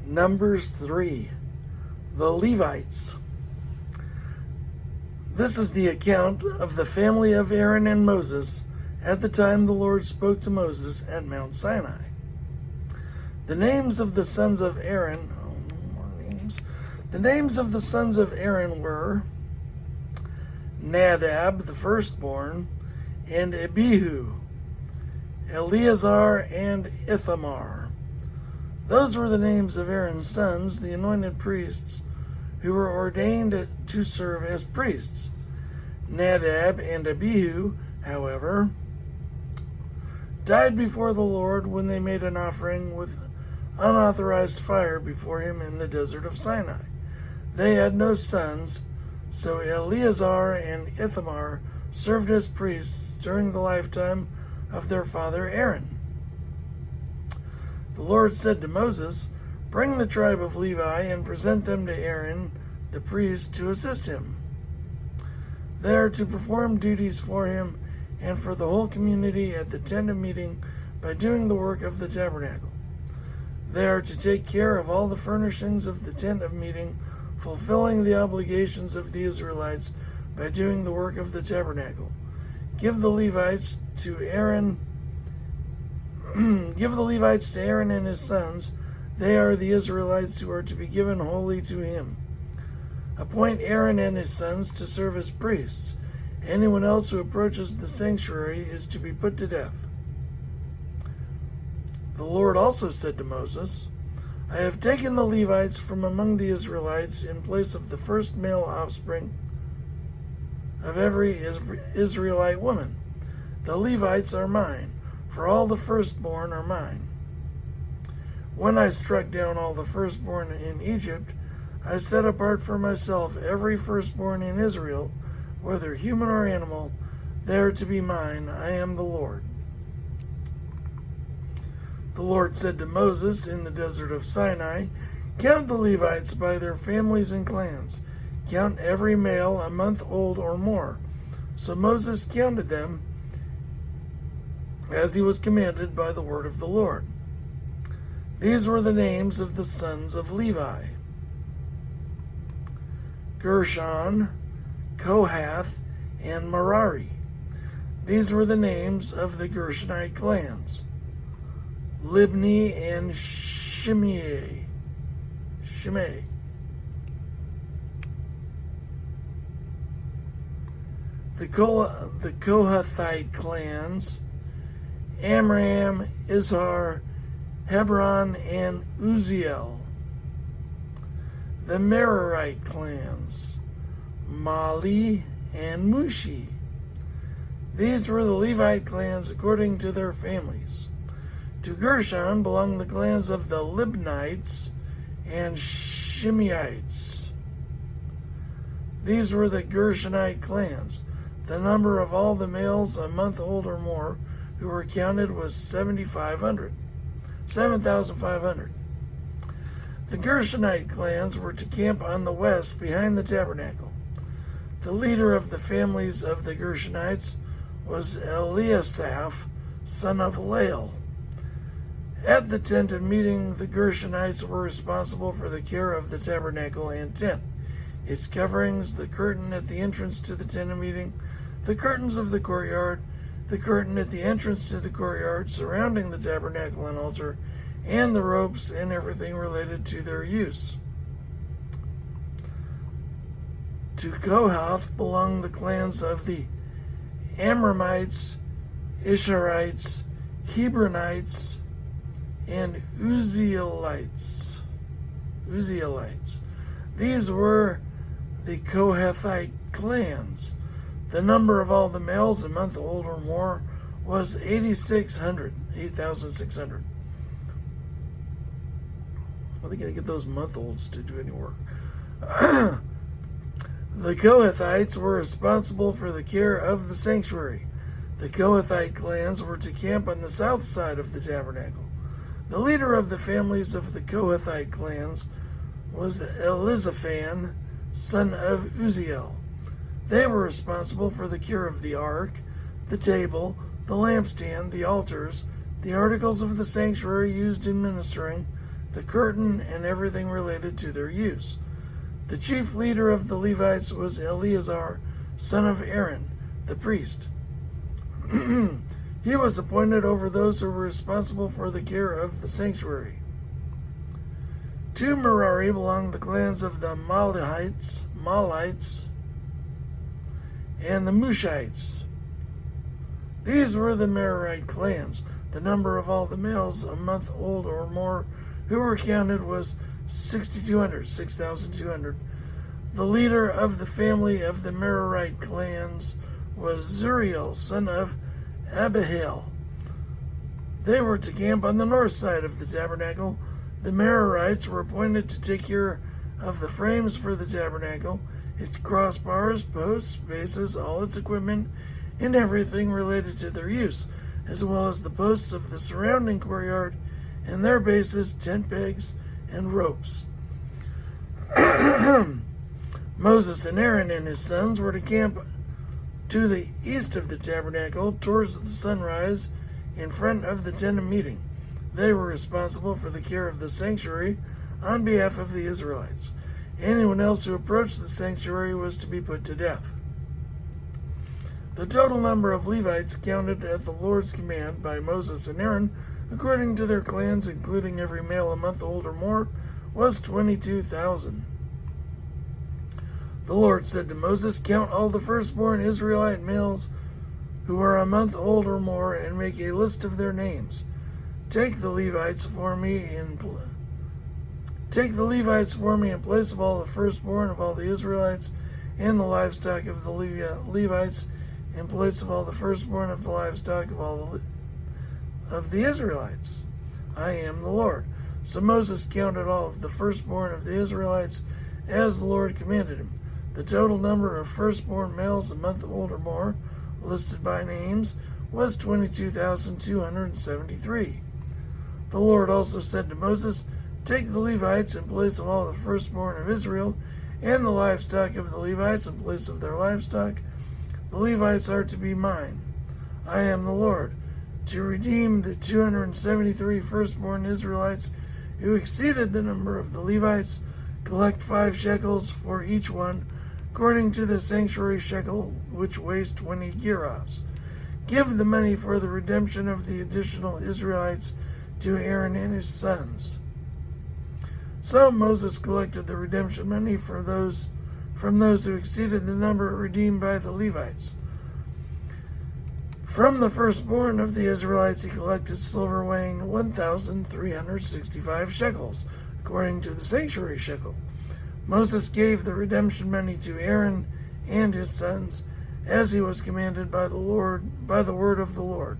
Numbers 3. The Levites. This is the account of the family of Aaron and Moses at the time the Lord spoke to Moses at Mount Sinai. The names of the sons of Aaron, The names of the sons of Aaron were Nadab, the firstborn, and Abihu, Eleazar, and Ithamar. Those were the names of Aaron's sons, the anointed priests, who were ordained to serve as priests. Nadab and Abihu, however, died before the Lord when they made an offering with unauthorized fire before him in the desert of Sinai. They had no sons, so Eleazar and Ithamar served as priests during the lifetime of their father Aaron. The Lord said to Moses, "Bring the tribe of Levi and present them to Aaron, the priest, to assist him. They are to perform duties for him and for the whole community at the tent of meeting by doing the work of the tabernacle. They are to take care of all the furnishings of the tent of meeting, fulfilling the obligations of the Israelites by doing the work of the tabernacle. Give the Levites to Aaron and his sons. They are the Israelites who are to be given wholly to him. Appoint Aaron and his sons to serve as priests. Anyone else who approaches the sanctuary is to be put to death." The Lord also said to Moses, "I have taken the Levites from among the Israelites in place of the first male offspring of every Israelite woman. The Levites are mine, for all the firstborn are mine. When I struck down all the firstborn in Egypt, I set apart for myself every firstborn in Israel, whether human or animal. They are to be mine. I am the Lord." The Lord said to Moses in the desert of Sinai, "Count the Levites by their families and clans. Count every male a month old or more." So Moses counted them as he was commanded by the word of the Lord. These were the names of the sons of Levi: Gershon, Kohath, and Merari. These were the names of the Gershonite clans: Libni and Shimei. The Kohathite clans: Amram, Izhar, Hebron, and Uziel. The Merarite clans: Mali and Mushi. These were the Levite clans according to their families. To Gershon belonged the clans of the Libnites and Shimeites. These were the Gershonite clans. The number of all the males a month old or more who were counted was 7,500. The Gershonite clans were to camp on the west behind the tabernacle. The leader of the families of the Gershonites was Eliasaph, son of Lael. At the tent of meeting, the Gershonites were responsible for the care of the tabernacle and tent, its coverings, the curtain at the entrance to the tent of meeting, the curtains of the courtyard, the curtain at the entrance to the courtyard surrounding the tabernacle and altar, and the ropes and everything related to their use. To Kohath belonged the clans of the Amramites, Isharites, Hebronites, and Uzielites. These were the Kohathite clans. The number of all the males a month old or more was 8,600. How are they going to get those month-olds to do any work? The Kohathites were responsible for the care of the sanctuary. The Kohathite clans were to camp on the south side of the tabernacle. The leader of the families of the Kohathite clans was Elizaphan, son of Uziel. They were responsible for the care of the ark, the table, the lampstand, the altars, the articles of the sanctuary used in ministering, the curtain, and everything related to their use. The chief leader of the Levites was Eleazar, son of Aaron, the priest. He was appointed over those who were responsible for the care of the sanctuary. To Merari belonged the clans of the Mahlites, and the Mushites. These were the Merarite clans. The number of all the males a month old or more who were counted was 6,200. The leader of the family of the Merarite clans was Zuriel, son of Abihail. They were to camp on the north side of the tabernacle. The Merarites were appointed to take care of the frames for the tabernacle, its crossbars, posts, bases, all its equipment, and everything related to their use, as well as the posts of the surrounding courtyard and their bases, tent pegs, and ropes. Moses and Aaron and his sons were to camp to the east of the tabernacle, towards the sunrise, in front of the tent of meeting. They were responsible for the care of the sanctuary on behalf of the Israelites. Anyone else who approached the sanctuary was to be put to death. The total number of Levites counted at the Lord's command by Moses and Aaron, according to their clans, including every male a month old or more, was 22,000. The Lord said to Moses, "Count all the firstborn Israelite males who are a month old or more, and make a list of their names. Take the Levites for me in place of all the firstborn of all the Israelites, and the livestock of the Levites in place of all the firstborn of the livestock of the Israelites. I am the Lord." So Moses counted all of the firstborn of the Israelites as the Lord commanded him. The total number of firstborn males a month old or more, listed by names, was 22,273. The Lord also said to Moses, "Take the Levites in place of all the firstborn of Israel, and the livestock of the Levites in place of their livestock. The Levites are to be mine. I am the Lord, to redeem the 273 firstborn Israelites who exceeded the number of the Levites. Collect 5 shekels for each one, according to the sanctuary shekel, which weighs 20 gerahs. Give the money for the redemption of the additional Israelites to Aaron and his sons." So Moses collected the redemption money from those who exceeded the number redeemed by the Levites. From the firstborn of the Israelites he collected silver weighing 1,365 shekels, according to the sanctuary shekel. Moses gave the redemption money to Aaron and his sons, as he was commanded by the word of the Lord.